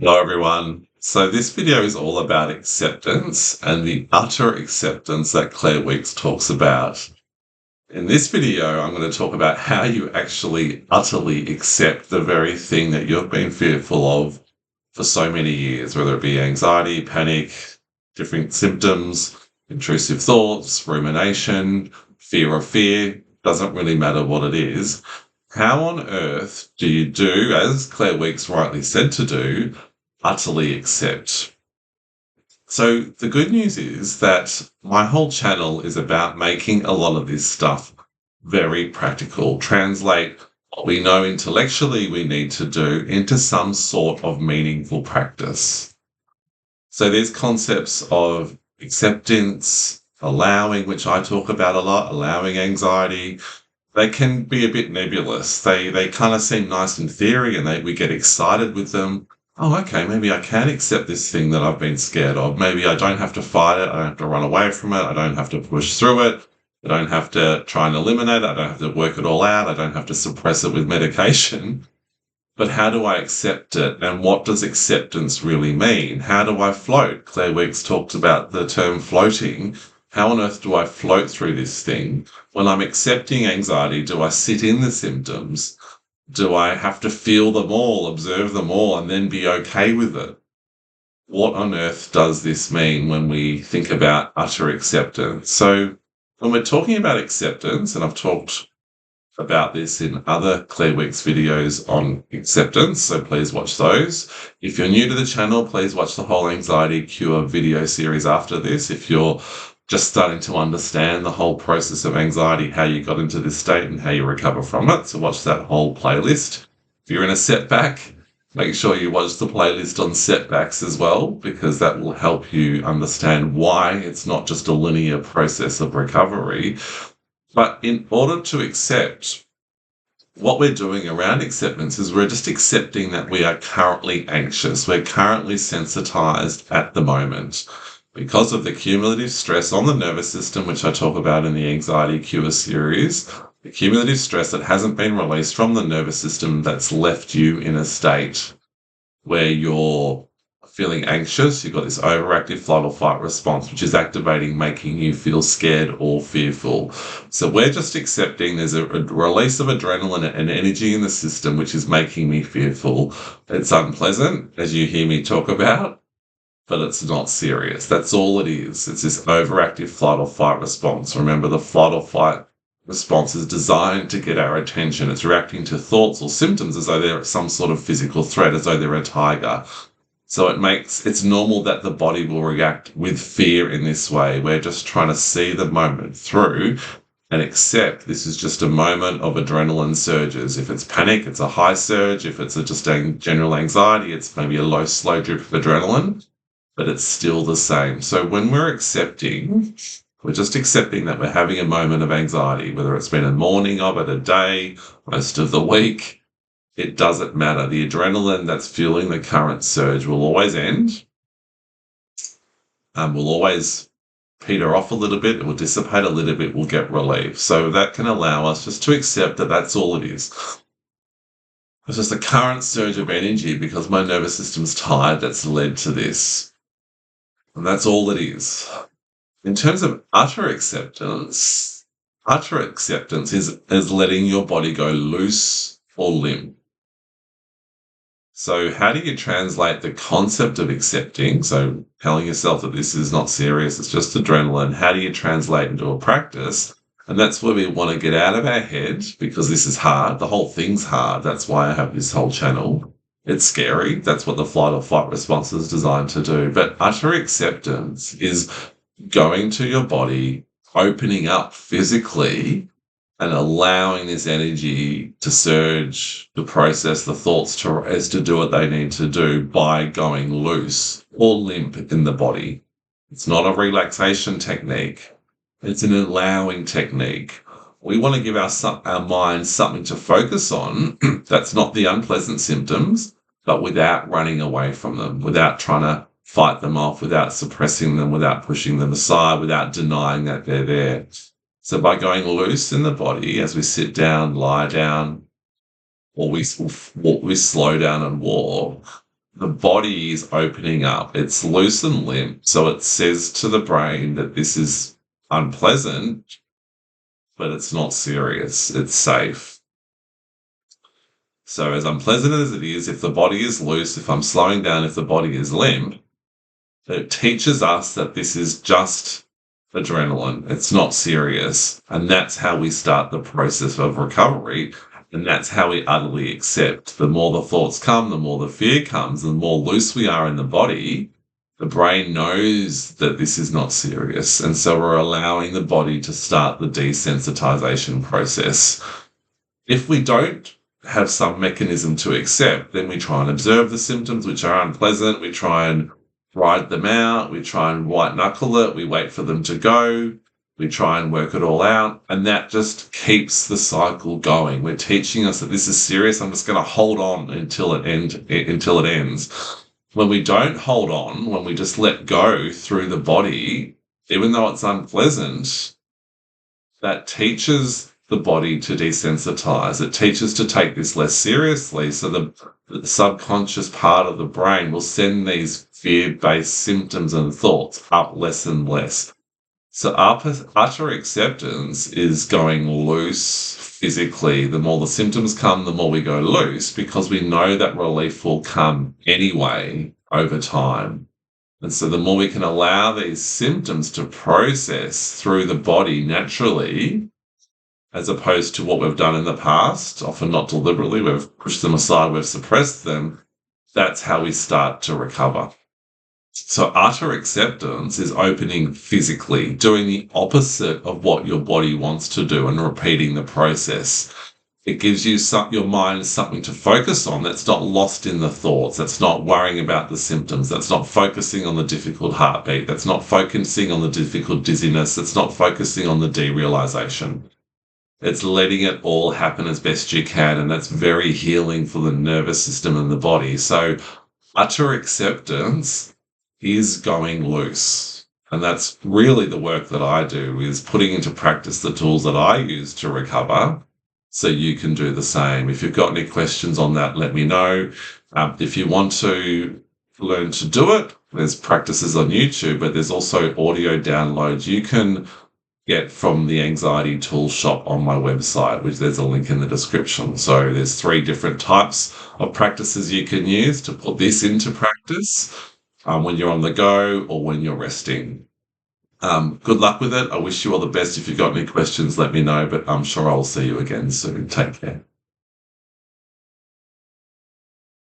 Hello, everyone. So, this video is all about acceptance and the utter acceptance that Claire Weeks talks about. In this video, I'm going to talk about how you actually utterly accept the very thing that you've been fearful of for so many years, whether it be anxiety, panic, different symptoms, intrusive thoughts, rumination, fear of fear, doesn't really matter what it is. How on earth do you do, as Claire Weeks rightly said to do, utterly accept? So the good news is that my whole channel is about making a lot of this stuff very practical, translate what we know intellectually we need to do into some sort of meaningful practice. So there's concepts of acceptance, allowing, which I talk about a lot, allowing anxiety. They can be a bit nebulous. They kind of seem nice in theory and we get excited with them. Oh, okay, maybe I can accept this thing that I've been scared of. Maybe I don't have to fight it. I don't have to run away from it. I don't have to push through it. I don't have to try and eliminate it. I don't have to work it all out. I don't have to suppress it with medication. But how do I accept it? And what does acceptance really mean? How do I float? Claire Weeks talks about the term floating. How on earth do I float through this thing? When I'm accepting anxiety, do I sit in the symptoms? Do I have to feel them all, observe them all, and then be okay with it? What on earth does this mean when we think about utter acceptance? So when we're talking about acceptance, and I've talked about this in other Claire Weeks videos on acceptance, so please watch those. If you're new to the channel, please watch the whole anxiety cure video series after this. If you're just starting to understand the whole process of anxiety, how you got into this state and how you recover from it, so watch that whole playlist. If you're in a setback, make sure you watch the playlist on setbacks as well, because that will help you understand why it's not just a linear process of recovery. But in order to accept, what we're doing around acceptance is we're just accepting that we are currently anxious. We're currently sensitized at the moment because of the cumulative stress on the nervous system, which I talk about in the Anxiety Cure series. The cumulative stress that hasn't been released from the nervous system that's left you in a state where you're feeling anxious, you've got this overactive flight or fight response, which is activating, making you feel scared or fearful. So we're just accepting there's a release of adrenaline and energy in the system, which is making me fearful. It's unpleasant, as you hear me talk about, but it's not serious. That's all it is. It's this overactive flight or fight response. Remember, the flight or fight response is designed to get our attention. It's reacting to thoughts or symptoms as though they're some sort of physical threat, as though they're a tiger. So it's normal that the body will react with fear in this way. We're just trying to see the moment through and accept this is just a moment of adrenaline surges. If it's panic, it's a high surge. If it's just a general anxiety, it's maybe a low, slow drip of adrenaline, but it's still the same. So when we're accepting, we're just accepting that we're having a moment of anxiety, whether it's been a morning of it, a day, most of the week. It doesn't matter. The adrenaline that's fueling the current surge will always end, will always peter off a little bit. It will dissipate a little bit. We'll get relief. So that can allow us just to accept that that's all it is. It's just a current surge of energy because my nervous system's tired that's led to this. And that's all it is. In terms of utter acceptance is letting your body go loose or limp. So how do you translate the concept of accepting? So telling yourself that this is not serious, it's just adrenaline. How do you translate into a practice? And that's where we want to get out of our head because this is hard. The whole thing's hard. That's why I have this whole channel. It's scary. That's what the flight or fight response is designed to do. But utter acceptance is going to your body, opening up physically and allowing this energy to surge, to process the thoughts, to do what they need to do by going loose or limp in the body. It's not a relaxation technique. It's an allowing technique. We want to give our mind something to focus on that's not the unpleasant symptoms, but without running away from them, without trying to fight them off, without suppressing them, without pushing them aside, without denying that they're there. So by going loose in the body as we sit down, lie down, or we slow down and walk, the body is opening up. It's loose and limp. So it says to the brain that this is unpleasant, but it's not serious. It's safe. So as unpleasant as it is, if the body is loose, if I'm slowing down, if the body is limp, it teaches us that this is just adrenaline. It's not serious. And that's how we start the process of recovery. And that's how we utterly accept. The more the thoughts come, the more the fear comes, the more loose we are in the body, the brain knows that this is not serious. And so we're allowing the body to start the desensitization process. If we don't have some mechanism to accept, then we try and observe the symptoms, which are unpleasant. We try and ride them out. We try and white knuckle it. We wait for them to go. We try and work it all out. And that just keeps the cycle going. We're teaching us that this is serious. I'm just going to hold on until it ends. When we don't hold on, when we just let go through the body, even though it's unpleasant, that teaches the body to desensitize. It teaches to take this less seriously. So the subconscious part of the brain will send these fear-based symptoms and thoughts up less and less. So utter acceptance is going loose physically. The more the symptoms come, the more we go loose, because we know that relief will come anyway over time. And so the more we can allow these symptoms to process through the body naturally, as opposed to what we've done in the past, often not deliberately, we've pushed them aside, we've suppressed them, that's how we start to recover. So utter acceptance is opening physically, doing the opposite of what your body wants to do and repeating the process. It gives you your mind something to focus on that's not lost in the thoughts, that's not worrying about the symptoms, that's not focusing on the difficult heartbeat, that's not focusing on the difficult dizziness, that's not focusing on the derealization. It's letting it all happen as best you can, and that's very healing for the nervous system and the body. So utter acceptance is going loose. And that's really the work that I do, is putting into practice the tools that I use to recover, so you can do the same. If you've got any questions on that, let me know. If you want to learn to do it, there's practices on YouTube, but there's also audio downloads you can get from the Anxiety Tool Shop on my website, which there's a link in the description. So there's 3 different types of practices you can use to put this into practice. When you're on the go or when you're resting. Good luck with it. I wish you all the best. If you've got any questions, let me know, but I'm sure I'll see you again soon. Take care.